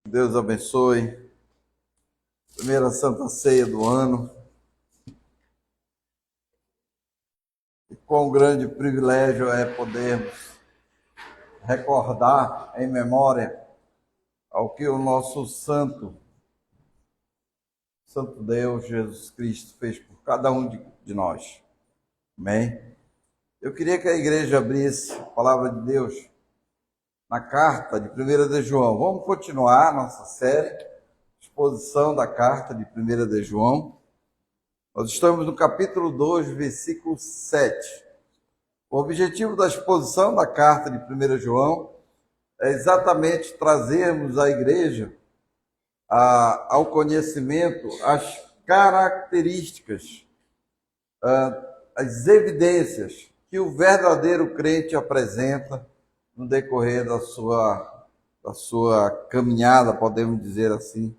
Deus abençoe. Primeira Santa Ceia do ano. E quão grande privilégio é podermos recordar em memória ao que o nosso Santo Deus, Jesus Cristo, fez por cada um de nós. Amém? Eu queria que a igreja abrisse a palavra de Deus na carta de 1 de João. Vamos continuar nossa série, exposição da carta de 1 de João. Nós estamos no capítulo 2, versículo 7. O objetivo da exposição da carta de 1 João é exatamente trazermos à igreja ao conhecimento as características, as evidências que o verdadeiro crente apresenta no decorrer da sua caminhada, podemos dizer assim,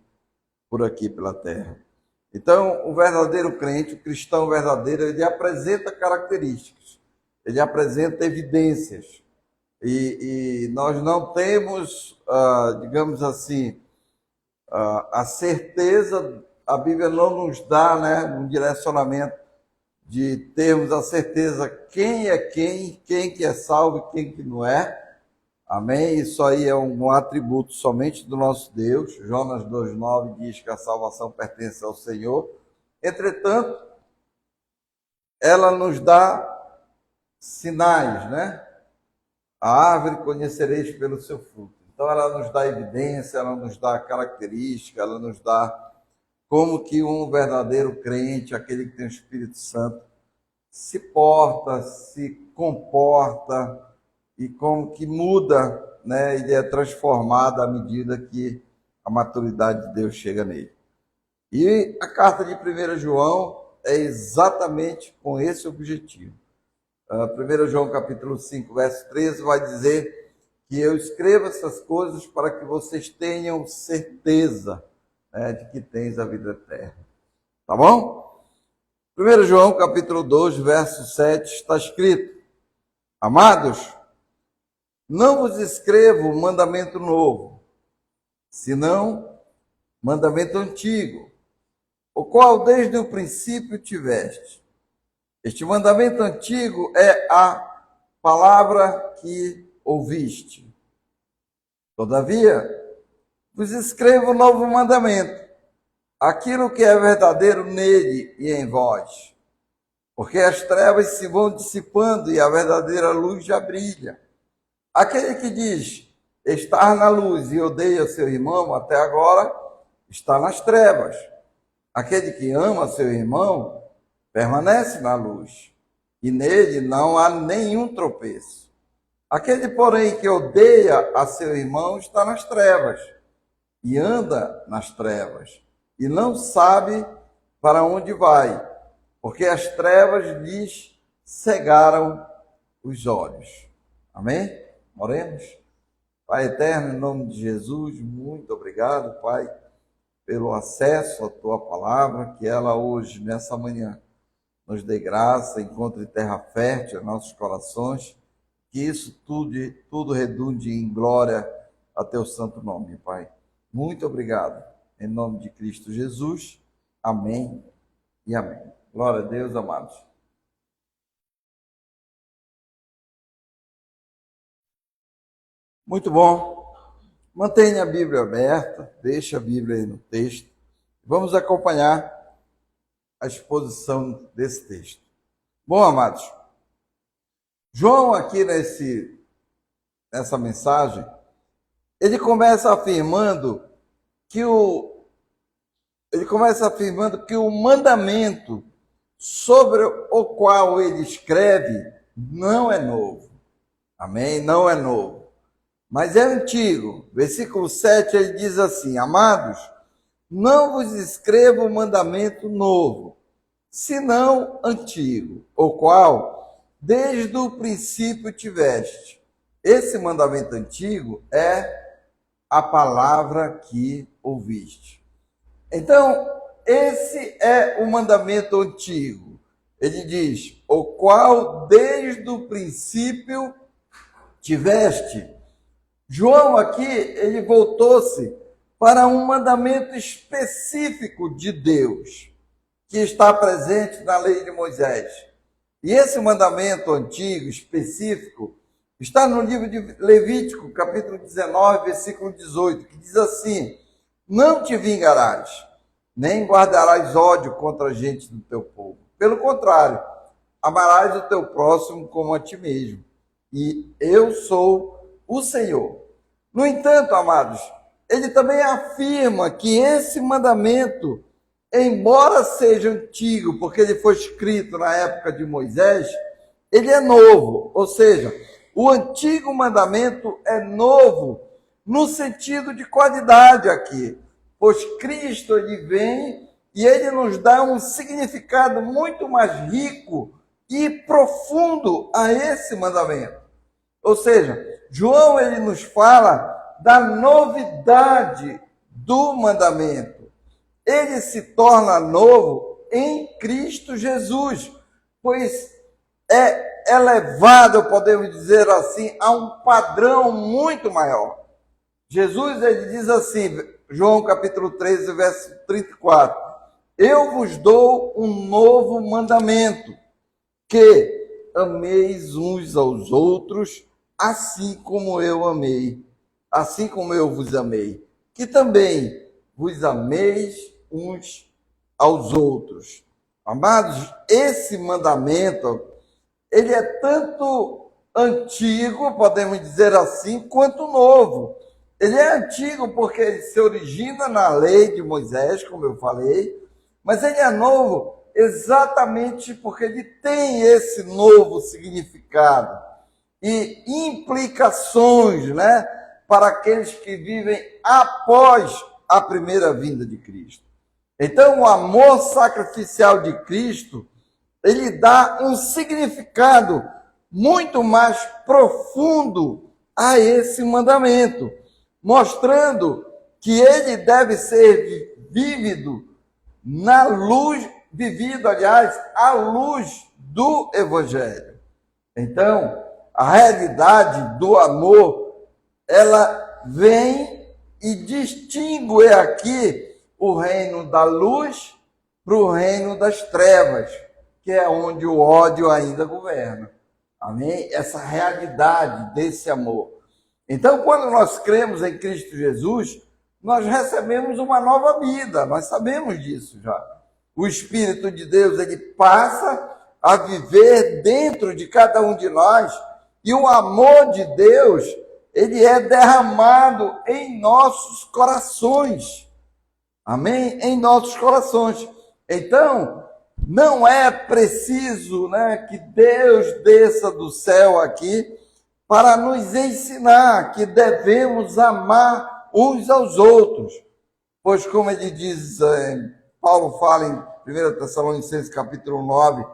por aqui pela terra. Então, o verdadeiro crente, o cristão verdadeiro, ele apresenta características, ele apresenta evidências. E nós não temos, digamos assim, a certeza, a Bíblia não nos dá, um direcionamento de termos a certeza quem é quem que é salvo e quem que não é. Amém? Isso aí é um atributo somente do nosso Deus. Jonas 2,9 diz que a salvação pertence ao Senhor. Entretanto, ela nos dá sinais, né? A árvore conhecereis pelo seu fruto. Então, ela nos dá evidência, ela nos dá característica, ela nos dá como que um verdadeiro crente, aquele que tem o Espírito Santo, se porta, se comporta e como que muda, ele é transformado à medida que a maturidade de Deus chega nele. E a carta de 1 João é exatamente com esse objetivo. 1 João capítulo 5, verso 13, vai dizer que eu escrevo essas coisas para que vocês tenham certeza, de que tens a vida eterna. Tá bom? 1 João capítulo 2, verso 7, está escrito: Amados, não vos escrevo mandamento novo, senão mandamento antigo, o qual desde o princípio tiveste. Este mandamento antigo é a palavra que ouviste. Todavia, vos escrevo um novo mandamento, aquilo que é verdadeiro nele e em vós, porque as trevas se vão dissipando e a verdadeira luz já brilha. Aquele que diz estar na luz e odeia seu irmão até agora, está nas trevas. Aquele que ama seu irmão permanece na luz, e nele não há nenhum tropeço. Aquele, porém, que odeia a seu irmão está nas trevas, e anda nas trevas, e não sabe para onde vai, porque as trevas lhes cegaram os olhos. Amém? Oremos. Pai eterno, em nome de Jesus, muito obrigado, Pai, pelo acesso à Tua palavra, que ela hoje, nessa manhã, nos dê graça, encontre terra fértil em nossos corações, que isso tudo redunde em glória a Teu santo nome, Pai. Muito obrigado. Em nome de Cristo Jesus. Amém e amém. Glória a Deus, amados. Muito bom. Mantenha a Bíblia aberta, deixe a Bíblia aí no texto. Vamos acompanhar a exposição desse texto. Bom, amados, João aqui nessa mensagem, ele começa afirmando que o mandamento sobre o qual ele escreve não é novo. Amém? Não é novo, mas é antigo. Versículo 7, ele diz assim: Amados, não vos escrevo mandamento novo, senão antigo, o qual desde o princípio tiveste. Esse mandamento antigo é a palavra que ouviste. Então, esse é o mandamento antigo. Ele diz, o qual desde o princípio tiveste. João aqui, ele voltou-se para um mandamento específico de Deus, que está presente na lei de Moisés. E esse mandamento antigo, específico, está no livro de Levítico, capítulo 19, versículo 18, que diz assim: não te vingarás, nem guardarás ódio contra a gente do teu povo. Pelo contrário, amarás o teu próximo como a ti mesmo. E eu sou o Senhor. No entanto, amados, ele também afirma que esse mandamento, embora seja antigo, porque ele foi escrito na época de Moisés, ele é novo. Ou seja, o antigo mandamento é novo no sentido de qualidade aqui, pois Cristo ele vem e ele nos dá um significado muito mais rico e profundo a esse mandamento. Ou seja, João ele nos fala da novidade do mandamento. Ele se torna novo em Cristo Jesus, pois é elevado, podemos dizer assim, a um padrão muito maior. Jesus ele diz assim, João capítulo 13, verso 34, eu vos dou um novo mandamento, que ameis uns aos outros, assim como eu amei, assim como eu vos amei, que também vos ameis uns aos outros. Amados, esse mandamento, ele é tanto antigo, podemos dizer assim, quanto novo. Ele é antigo porque ele se origina na lei de Moisés, como eu falei, mas ele é novo exatamente porque ele tem esse novo significado e implicações, né, para aqueles que vivem após a primeira vinda de Cristo. Então, o amor sacrificial de Cristo, ele dá um significado muito mais profundo a esse mandamento, mostrando que ele deve ser vivido na luz, aliás, à luz do Evangelho. Então, a realidade do amor, ela vem e distingue aqui o reino da luz para o reino das trevas, que é onde o ódio ainda governa. Amém? Essa realidade desse amor. Então, quando nós cremos em Cristo Jesus, nós recebemos uma nova vida, nós sabemos disso já. O Espírito de Deus, ele passa a viver dentro de cada um de nós, e o amor de Deus, ele é derramado em nossos corações. Amém? Em nossos corações. Então, não é preciso, né, que Deus desça do céu aqui para nos ensinar que devemos amar uns aos outros. Pois como ele diz, Paulo fala em 1 Tessalonicenses capítulo 9,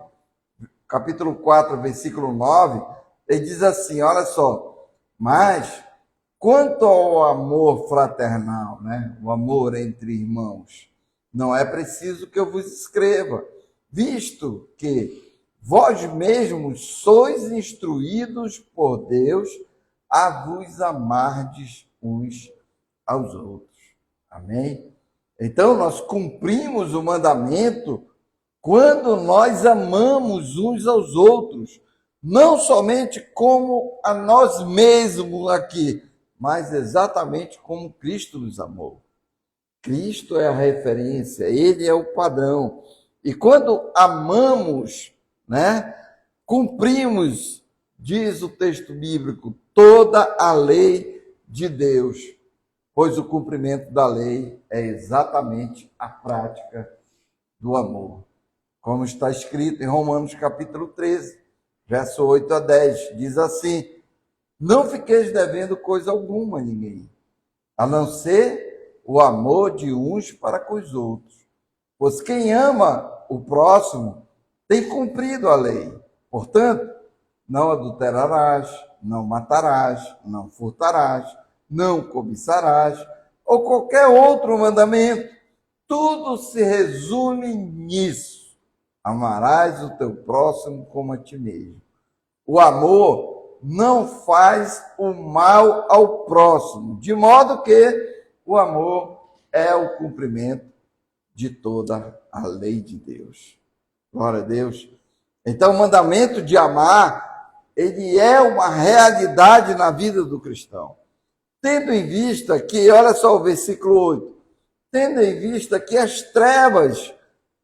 capítulo 4, versículo 9, ele diz assim, olha só, mas quanto ao amor fraternal, né, o amor entre irmãos, não é preciso que eu vos escreva, visto que vós mesmos sois instruídos por Deus a vos amardes uns aos outros. Amém? Então, nós cumprimos o mandamento quando nós amamos uns aos outros, não somente como a nós mesmos aqui, mas exatamente como Cristo nos amou. Cristo é a referência, ele é o padrão. E quando amamos, né, cumprimos, diz o texto bíblico, toda a lei de Deus, pois o cumprimento da lei é exatamente a prática do amor. Como está escrito em Romanos capítulo 13, verso 8 a 10, diz assim, não fiqueis devendo coisa alguma a ninguém, a não ser o amor de uns para com os outros. Pois quem ama o próximo tem cumprido a lei. Portanto, não adulterarás, não matarás, não furtarás, não cobiçarás, ou qualquer outro mandamento. Tudo se resume nisso. Amarás o teu próximo como a ti mesmo. O amor não faz o mal ao próximo, de modo que o amor é o cumprimento de toda a lei de Deus. Glória a Deus. Então, o mandamento de amar, ele é uma realidade na vida do cristão. Tendo em vista que, olha só o versículo 8, tendo em vista que as trevas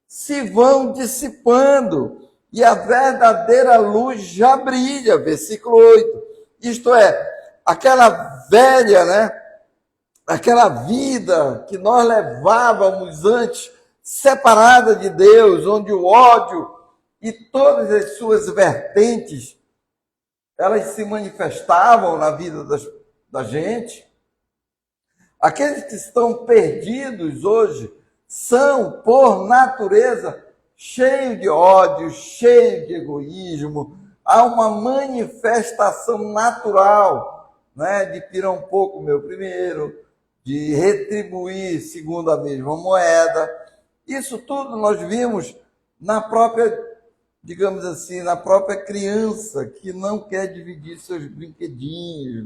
se vão dissipando e a verdadeira luz já brilha, versículo 8. Isto é, aquela velha, aquela vida que nós levávamos antes, separada de Deus, onde o ódio e todas as suas vertentes, elas se manifestavam na vida da gente. Aqueles que estão perdidos hoje são, por natureza, cheios de ódio, cheios de egoísmo. Há uma manifestação natural, de pirar um pouco meu primeiro, de retribuir segundo a mesma moeda. Isso tudo nós vimos na própria, digamos assim, na própria criança, que não quer dividir seus brinquedinhos,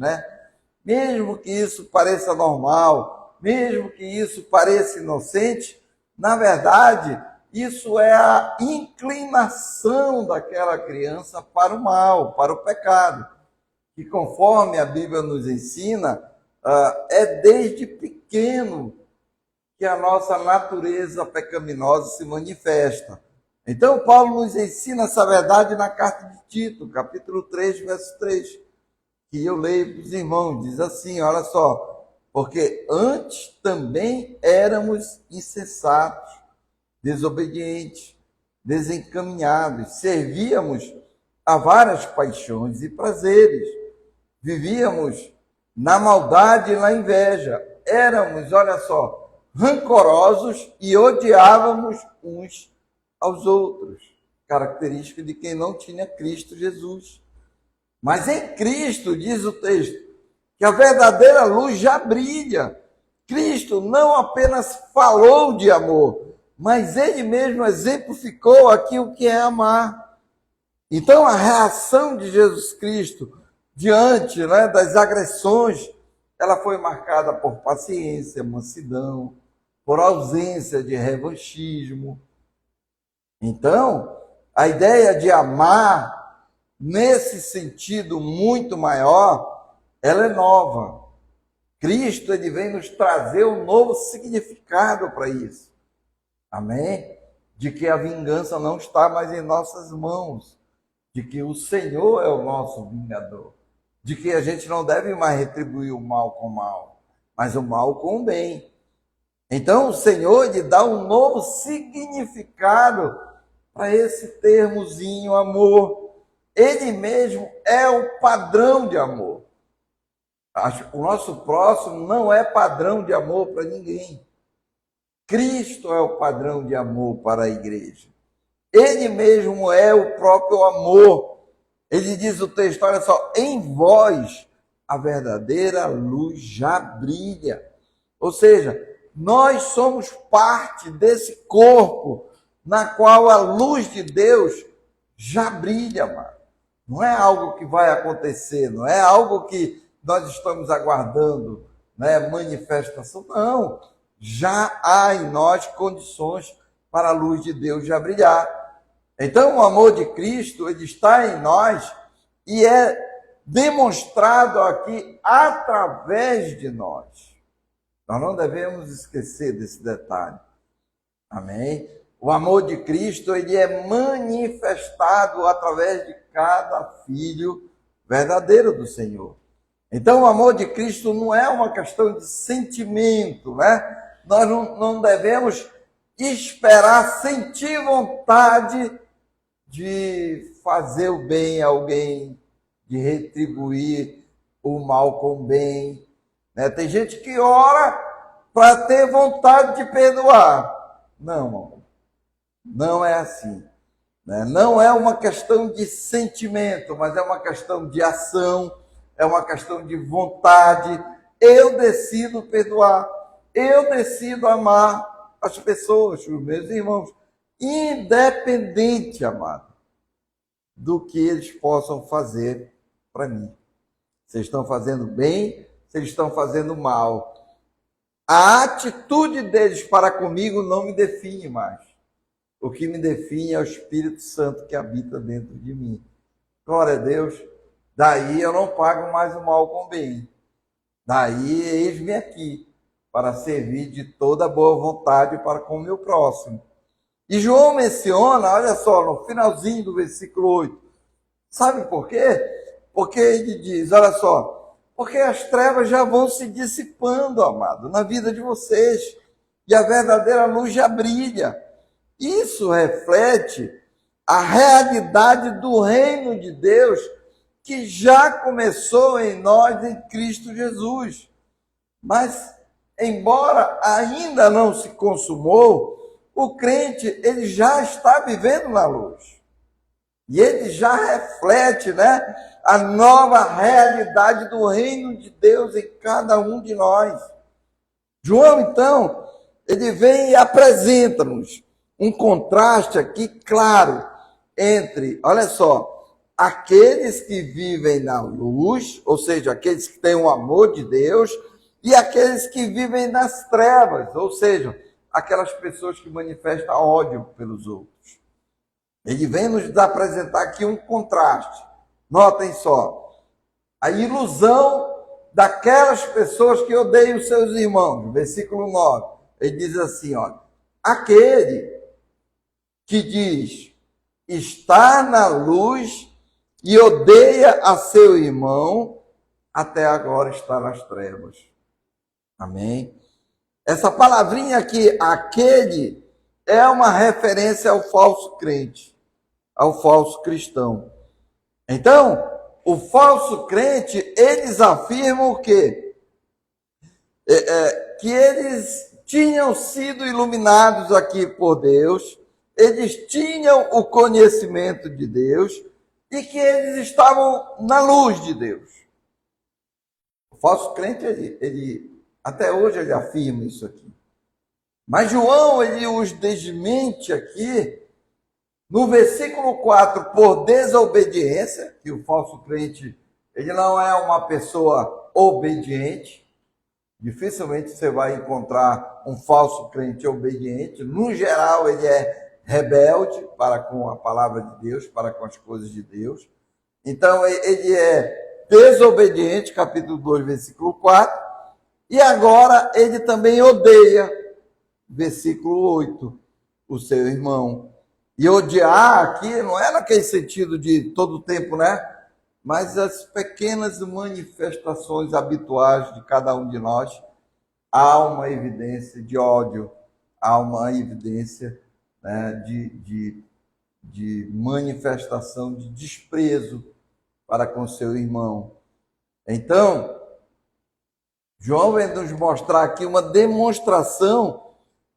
Mesmo que isso pareça normal, mesmo que isso pareça inocente, na verdade, isso é a inclinação daquela criança para o mal, para o pecado, que conforme a Bíblia nos ensina, é desde pequeno que a nossa natureza pecaminosa se manifesta. Então, Paulo nos ensina essa verdade na carta de Tito, capítulo 3, verso 3, que eu leio para os irmãos, diz assim, olha só, porque antes também éramos insensatos, desobedientes, desencaminhados, servíamos a várias paixões e prazeres, vivíamos na maldade e na inveja, éramos, olha só, rancorosos e odiávamos uns aos outros, característica de quem não tinha Cristo Jesus. Mas em Cristo, diz o texto, que a verdadeira luz já brilha. Cristo não apenas falou de amor, mas ele mesmo exemplificou aquilo que é amar. Então, a reação de Jesus Cristo diante das agressões, ela foi marcada por paciência, mansidão, por ausência de revanchismo. Então, a ideia de amar, nesse sentido muito maior, ela é nova. Cristo, ele vem nos trazer um novo significado para isso. Amém? De que a vingança não está mais em nossas mãos, de que o Senhor é o nosso vingador, de que a gente não deve mais retribuir o mal com o mal, mas o mal com o bem. Então, o Senhor, ele dá um novo significado para esse termozinho amor. Ele mesmo é o padrão de amor. O nosso próximo não é padrão de amor para ninguém. Cristo é o padrão de amor para a igreja. Ele mesmo é o próprio amor. Ele diz o texto, olha só, em vós a verdadeira luz já brilha. Ou seja, nós somos parte desse corpo na qual a luz de Deus já brilha, mano. Não é algo que vai acontecer, não é algo que nós estamos aguardando, manifestação. Não, já há em nós condições para a luz de Deus já brilhar. Então, o amor de Cristo, ele está em nós e é demonstrado aqui através de nós. Nós não devemos esquecer desse detalhe. Amém? O amor de Cristo, ele é manifestado através de cada filho verdadeiro do Senhor. Então, o amor de Cristo não é uma questão de sentimento, Nós não devemos esperar sentir vontade de fazer o bem a alguém, de retribuir o mal com o bem. Tem gente que ora para ter vontade de perdoar. Não, irmão. Não é assim. Não é uma questão de sentimento, mas é uma questão de ação, é uma questão de vontade. Eu decido perdoar, eu decido amar as pessoas, os meus irmãos, independente, amado, do que eles possam fazer para mim. Se eles estão fazendo bem, se eles estão fazendo mal. A atitude deles para comigo não me define mais. O que me define é o Espírito Santo que habita dentro de mim. Glória a Deus. Daí eu não pago mais o mal com o bem. Daí eis-me aqui para servir de toda boa vontade para com o meu próximo. E João menciona, olha só, no finalzinho do versículo 8. Sabe por quê? Porque ele diz, olha só, porque as trevas já vão se dissipando, amado, na vida de vocês. E a verdadeira luz já brilha. Isso reflete a realidade do reino de Deus que já começou em nós em Cristo Jesus. Mas, embora ainda não se consumou, o crente ele já está vivendo na luz. E ele já reflete, né, a nova realidade do reino de Deus em cada um de nós. João, então, ele vem e apresenta-nos um contraste aqui claro entre, olha só, aqueles que vivem na luz, ou seja, aqueles que têm o amor de Deus, e aqueles que vivem nas trevas, ou seja, aquelas pessoas que manifestam ódio pelos outros. Ele vem nos apresentar aqui um contraste. Notem só, a ilusão daquelas pessoas que odeiam seus irmãos. Versículo 9, ele diz assim, olha, aquele que diz estar na luz e odeia a seu irmão, até agora está nas trevas. Amém? Essa palavrinha aqui, aquele, é uma referência ao falso crente, ao falso cristão. Então, o falso crente, eles afirmam o quê? Que eles tinham sido iluminados aqui por Deus, eles tinham o conhecimento de Deus e que eles estavam na luz de Deus. O falso crente, ele até hoje ele afirma isso aqui. Mas João, ele os desmente aqui no versículo 4, por desobediência, que o falso crente, ele não é uma pessoa obediente. Dificilmente você vai encontrar um falso crente obediente. No geral, ele é rebelde para com a palavra de Deus, para com as coisas de Deus. Então, ele é desobediente, capítulo 2, versículo 4. E agora, ele também odeia, versículo 8, o seu irmão. E odiar aqui não é naquele sentido de todo o tempo, né? Mas as pequenas manifestações habituais de cada um de nós, há uma evidência de ódio, há uma evidência, né, de manifestação de desprezo para com seu irmão. Então, João vem nos mostrar aqui uma demonstração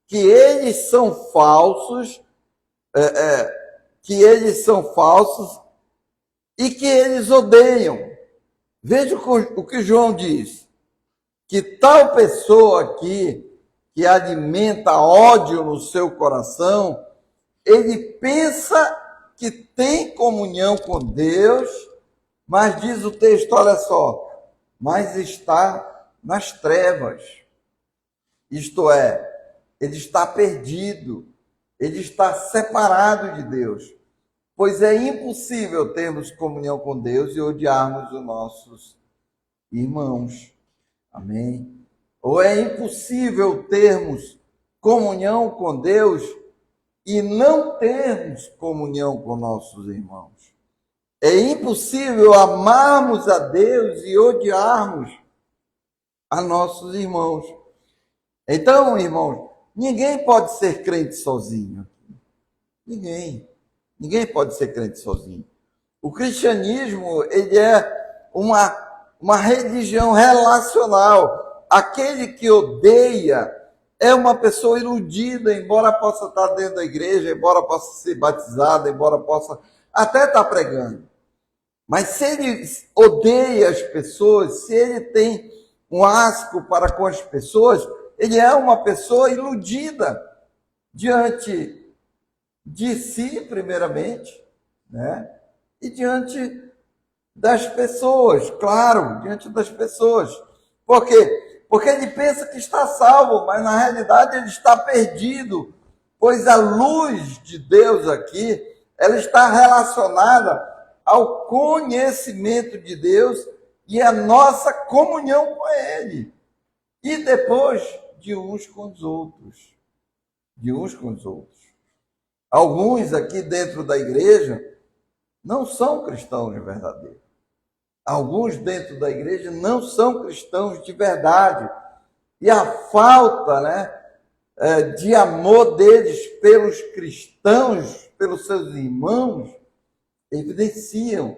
que eles são falsos, e que eles odeiam. Veja o que João diz, que tal pessoa aqui, que alimenta ódio no seu coração, ele pensa que tem comunhão com Deus, mas diz o texto, olha só, mas está nas trevas. Isto é, ele está perdido, ele está separado de Deus. Pois é impossível termos comunhão com Deus e odiarmos os nossos irmãos. Amém? Ou é impossível termos comunhão com Deus e não termos comunhão com nossos irmãos. É impossível amarmos a Deus e odiarmos a nossos irmãos. Então, irmãos, ninguém pode ser crente sozinho. Ninguém pode ser crente sozinho. O cristianismo, ele é uma religião relacional. Aquele que odeia é uma pessoa iludida, embora possa estar dentro da igreja, embora possa ser batizado, embora possa até estar pregando. Mas se ele odeia as pessoas, se ele tem um asco para com as pessoas, ele é uma pessoa iludida diante de si, primeiramente, né? E diante das pessoas, claro, diante das pessoas. Porque Porque ele pensa que está salvo, mas na realidade ele está perdido, pois a luz de Deus aqui, ela está relacionada ao conhecimento de Deus e a nossa comunhão com Ele. E depois de uns com os outros. De uns com os outros. Alguns aqui dentro da igreja não são cristãos verdadeiros. Alguns dentro da igreja não são cristãos de verdade. E a falta, de amor deles pelos cristãos, pelos seus irmãos, evidenciam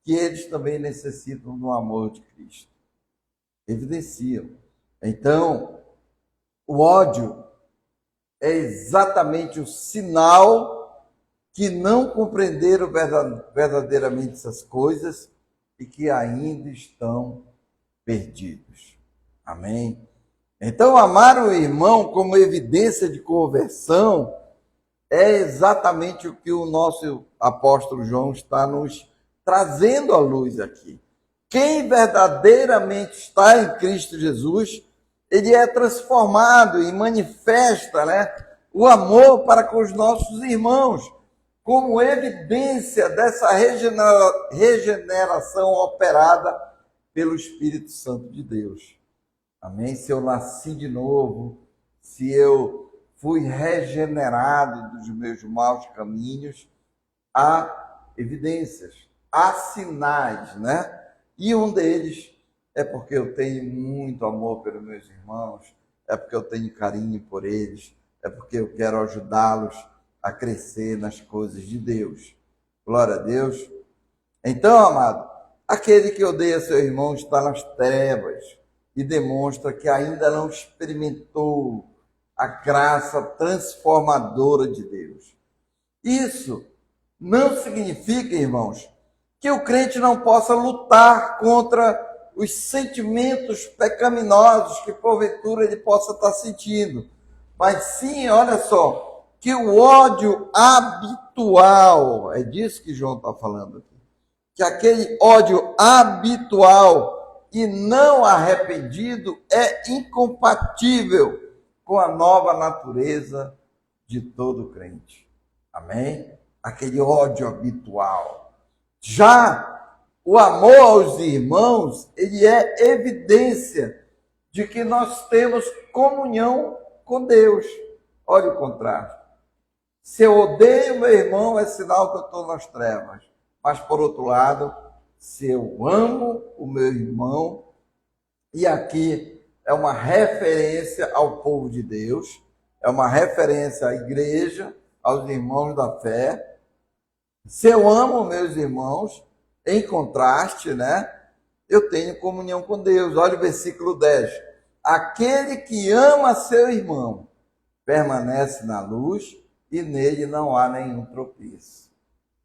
que eles também necessitam do amor de Cristo. Evidenciam. Então, o ódio é exatamente o sinal que não compreenderam verdadeiramente essas coisas e que ainda estão perdidos. Amém? Então, amar o irmão como evidência de conversão é exatamente o que o nosso apóstolo João está nos trazendo à luz aqui. Quem verdadeiramente está em Cristo Jesus, ele é transformado e manifesta, o amor para com os nossos irmãos, como evidência dessa regeneração operada pelo Espírito Santo de Deus. Amém? Se eu nasci de novo, se eu fui regenerado dos meus maus caminhos, há evidências, há sinais, E um deles é porque eu tenho muito amor pelos meus irmãos, é porque eu tenho carinho por eles, é porque eu quero ajudá-los a crescer nas coisas de Deus. Glória a Deus. Então, amado, aquele que odeia seu irmão está nas trevas e demonstra que ainda não experimentou a graça transformadora de Deus. Isso não significa, irmãos, que o crente não possa lutar contra os sentimentos pecaminosos que porventura ele possa estar sentindo. Mas sim, olha só, que o ódio habitual, é disso que João está falando aqui, que aquele ódio habitual e não arrependido é incompatível com a nova natureza de todo crente. Amém? Aquele ódio habitual. Já o amor aos irmãos, ele é evidência de que nós temos comunhão com Deus. Olha o contraste. Se eu odeio meu irmão, é sinal que eu estou nas trevas. Mas, por outro lado, se eu amo o meu irmão, e aqui é uma referência ao povo de Deus, é uma referência à igreja, aos irmãos da fé. Se eu amo meus irmãos, em contraste, eu tenho comunhão com Deus. Olha o versículo 10. Aquele que ama seu irmão permanece na luz e nele não há nenhum tropeço.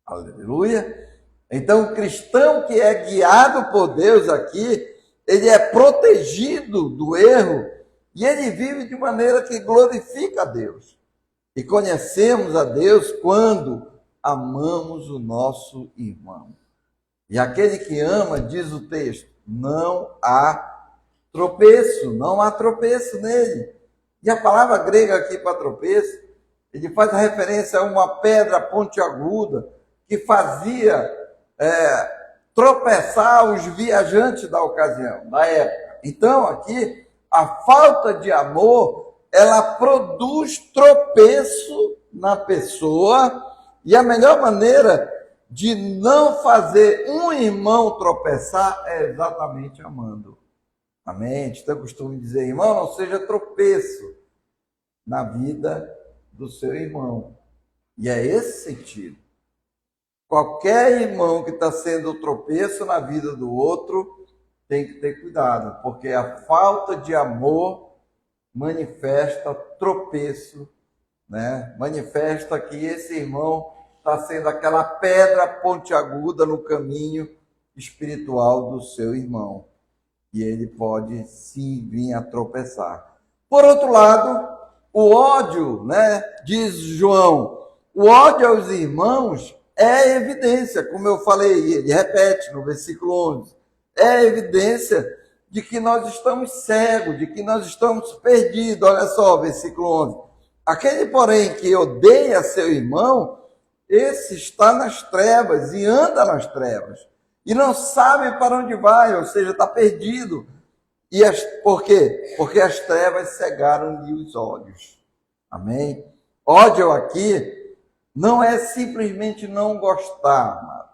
Aleluia. Então, o cristão que é guiado por Deus aqui, ele é protegido do erro e ele vive de maneira que glorifica a Deus. E conhecemos a Deus quando amamos o nosso irmão. E aquele que ama, diz o texto, não há tropeço nele. E a palavra grega aqui para tropeço, ele faz a referência a uma pedra pontiaguda que fazia tropeçar os viajantes da ocasião, da época. Então, aqui, a falta de amor, ela produz tropeço na pessoa, e a melhor maneira de não fazer um irmão tropeçar é exatamente amando. Amém? A gente tem o costume de dizer, irmão, não seja tropeço na vida do seu irmão. E é esse sentido. Qualquer irmão que está sendo tropeço na vida do outro tem que ter cuidado, porque a falta de amor manifesta tropeço, manifesta que esse irmão está sendo aquela pedra pontiaguda no caminho espiritual do seu irmão. E ele pode sim vir a tropeçar. Por outro lado, o ódio, diz João, o ódio aos irmãos é evidência, como eu falei, ele repete no versículo 11, é evidência de que nós estamos cegos, de que nós estamos perdidos. Olha só, versículo 11. Aquele, porém, que odeia seu irmão, esse está nas trevas e anda nas trevas, e não sabe para onde vai, ou seja, está perdido. Por quê? Porque as trevas cegaram-lhe os olhos. Amém? Ódio aqui não é simplesmente não gostar, amado,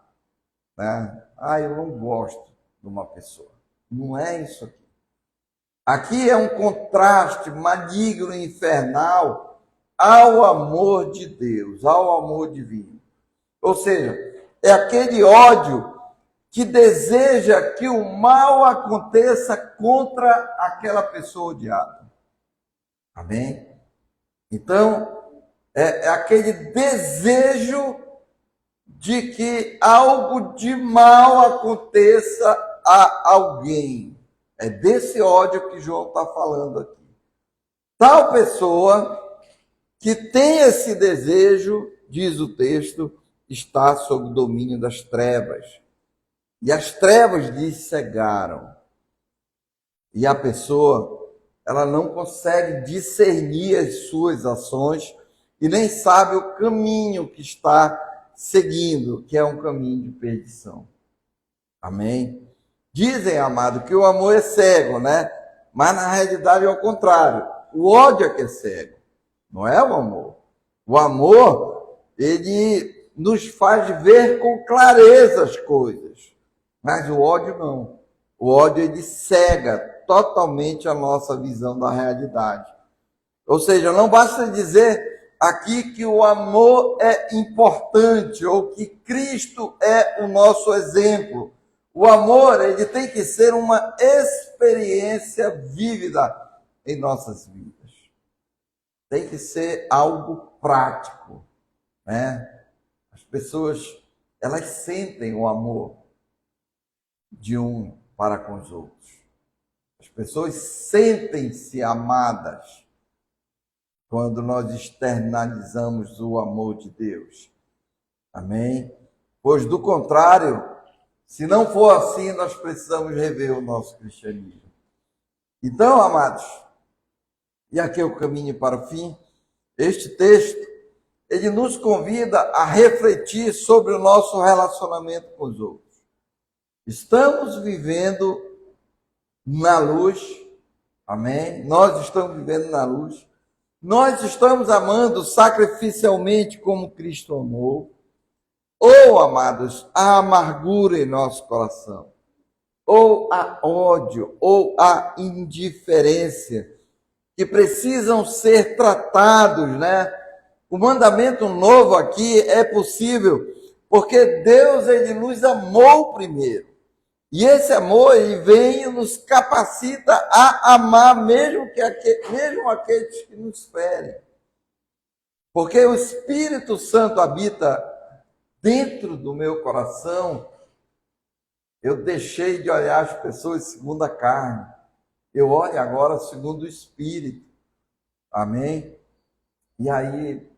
né? Eu não gosto de uma pessoa. Não é isso aqui. Aqui é um contraste maligno e infernal ao amor de Deus, ao amor divino. Ou seja, é aquele ódio que deseja que o mal aconteça contra aquela pessoa odiada. Amém? Então, é aquele desejo de que algo de mal aconteça a alguém. É desse ódio que João está falando aqui. Tal pessoa que tem esse desejo, diz o texto, está sob o domínio das trevas. E as trevas lhe cegaram. E a pessoa, ela não consegue discernir as suas ações e nem sabe o caminho que está seguindo, que é um caminho de perdição. Amém? Dizem, amado, que o amor é cego, né? Mas na realidade é o contrário. O ódio é que é cego, não é o amor. O amor, ele nos faz ver com clareza as coisas. Mas o ódio não. O ódio, ele cega totalmente a nossa visão da realidade. Ou seja, não basta dizer aqui que o amor é importante ou que Cristo é o nosso exemplo. O amor, ele tem que ser uma experiência vívida em nossas vidas. Tem que ser algo prático, né? As pessoas, elas sentem o amor de um para com os outros. As pessoas sentem-se amadas quando nós externalizamos o amor de Deus. Amém? Pois do contrário, se não for assim, nós precisamos rever o nosso cristianismo. Então, amados, e aqui é o caminho para o fim, este texto, ele nos convida a refletir sobre o nosso relacionamento com os outros. Estamos vivendo na luz, amém? Nós estamos vivendo na luz. Nós estamos amando sacrificialmente como Cristo amou. Ou, amados, a amargura em nosso coração, ou a ódio, ou a indiferença, que precisam ser tratados, né? O mandamento novo aqui é possível, porque Deus, ele nos amou primeiro. E esse amor, ele vem e nos capacita a amar mesmo aqueles que nos ferem. Porque o Espírito Santo habita dentro do meu coração. Eu deixei de olhar as pessoas segundo a carne. Eu olho agora segundo o Espírito. Amém? E aí,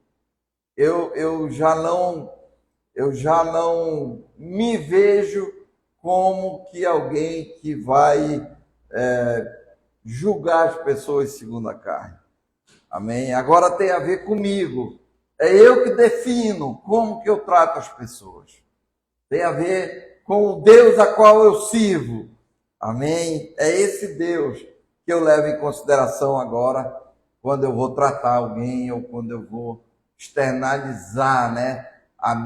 eu já não me vejo como que alguém que vai julgar as pessoas segundo a carne. Amém? Agora tem a ver comigo. É eu que defino como que eu trato as pessoas. Tem a ver com o Deus a qual eu sirvo. Amém? É esse Deus que eu levo em consideração agora quando eu vou tratar alguém ou quando eu vou externalizar, né, as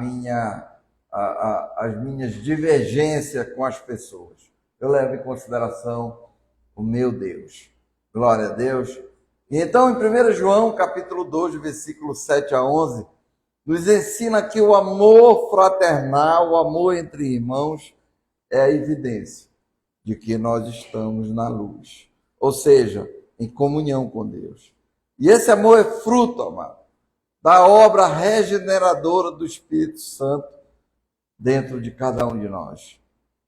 minhas divergências com as pessoas. Eu levo em consideração o meu Deus. Glória a Deus. E então, em 1 João, capítulo 2, versículo 7 a 11, nos ensina que o amor fraternal, o amor entre irmãos, é a evidência de que nós estamos na luz. Ou seja, em comunhão com Deus. E esse amor é fruto, amado, da obra regeneradora do Espírito Santo dentro de cada um de nós.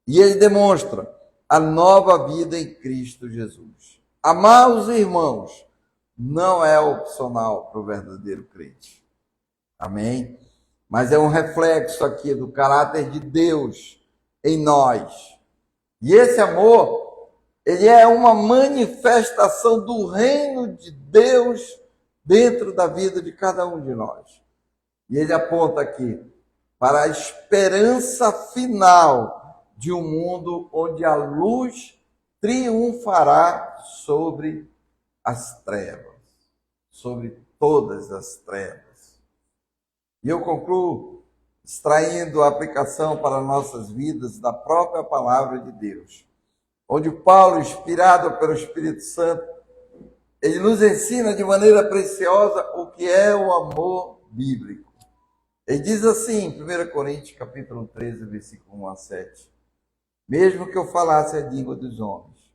E ele demonstra a nova vida em Cristo Jesus. Amar os irmãos não é opcional para o verdadeiro crente. Amém? Mas é um reflexo aqui do caráter de Deus em nós. E esse amor, Ele é uma manifestação do reino de Deus dentro da vida de cada um de nós. E ele aponta aqui para a esperança final de um mundo onde a luz triunfará sobre as trevas, sobre todas as trevas. E eu concluo extraindo a aplicação para nossas vidas da própria palavra de Deus, onde Paulo, inspirado pelo Espírito Santo, ele nos ensina de maneira preciosa o que é o amor bíblico. Ele diz assim, em 1 Coríntios, capítulo 13, versículo 1 a 7, mesmo que eu falasse a língua dos homens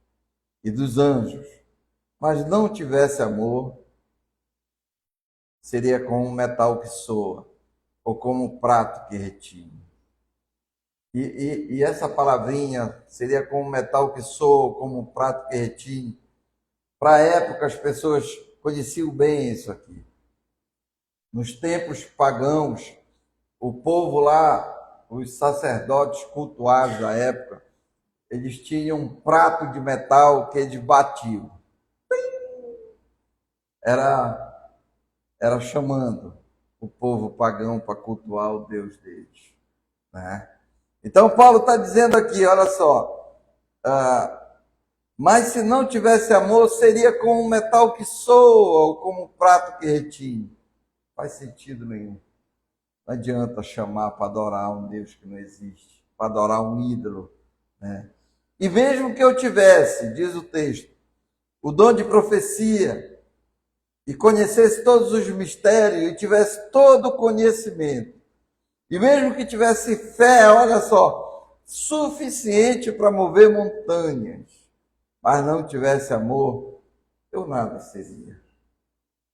e dos anjos, mas não tivesse amor, seria como um metal que soa, ou como um prato que retine. E essa palavrinha seria como um metal que soa, ou como um prato que retine. Para a época, as pessoas conheciam bem isso aqui. Nos tempos pagãos, o povo lá, os sacerdotes cultuados da época, eles tinham um prato de metal que eles batiam. Era chamando o povo pagão para cultuar o Deus deles, né? Então Paulo está dizendo aqui, olha só, mas se não tivesse amor, seria como um metal que soa, ou como um prato que retine. Não faz sentido nenhum. Não adianta chamar para adorar um Deus que não existe, para adorar um ídolo, né? E mesmo que eu tivesse, diz o texto, o dom de profecia, e conhecesse todos os mistérios, e tivesse todo o conhecimento, e mesmo que tivesse fé, olha só, suficiente para mover montanhas, mas não tivesse amor, eu nada seria.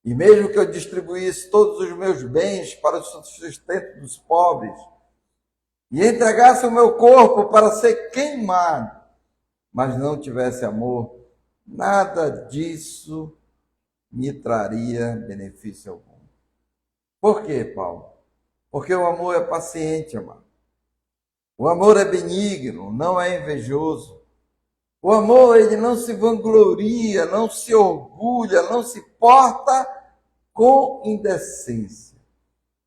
E mesmo que eu distribuísse todos os meus bens para o sustento dos pobres, e entregasse o meu corpo para ser queimado, mas não tivesse amor, nada disso me traria benefício algum. Por quê, Paulo? Porque o amor é paciente, amado. O amor é benigno, não é invejoso. O amor, ele não se vangloria, não se orgulha, não se porta com indecência.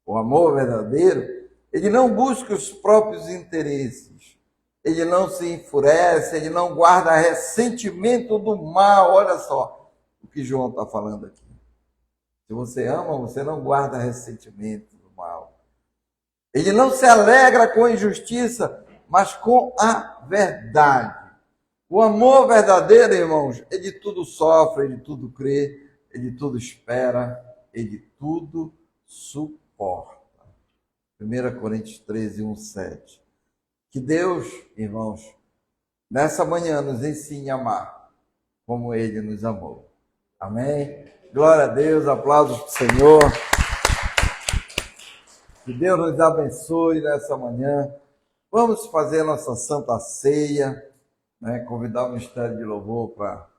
O amor verdadeiro, ele não busca os próprios interesses. Ele não se enfurece, ele não guarda ressentimento do mal. Olha só o que João está falando aqui. Se você ama, você não guarda ressentimento do mal. Ele não se alegra com a injustiça, mas com a verdade. O amor verdadeiro, irmãos, ele tudo sofre, ele tudo crê, ele tudo espera, ele tudo suporta. 1 Coríntios 13, 1, 7. Que Deus, irmãos, nessa manhã nos ensine a amar como Ele nos amou. Amém? Glória a Deus, aplausos para o Senhor. Que Deus nos abençoe nessa manhã. Vamos fazer nossa Santa Ceia, né? Convidar o Ministério de Louvor para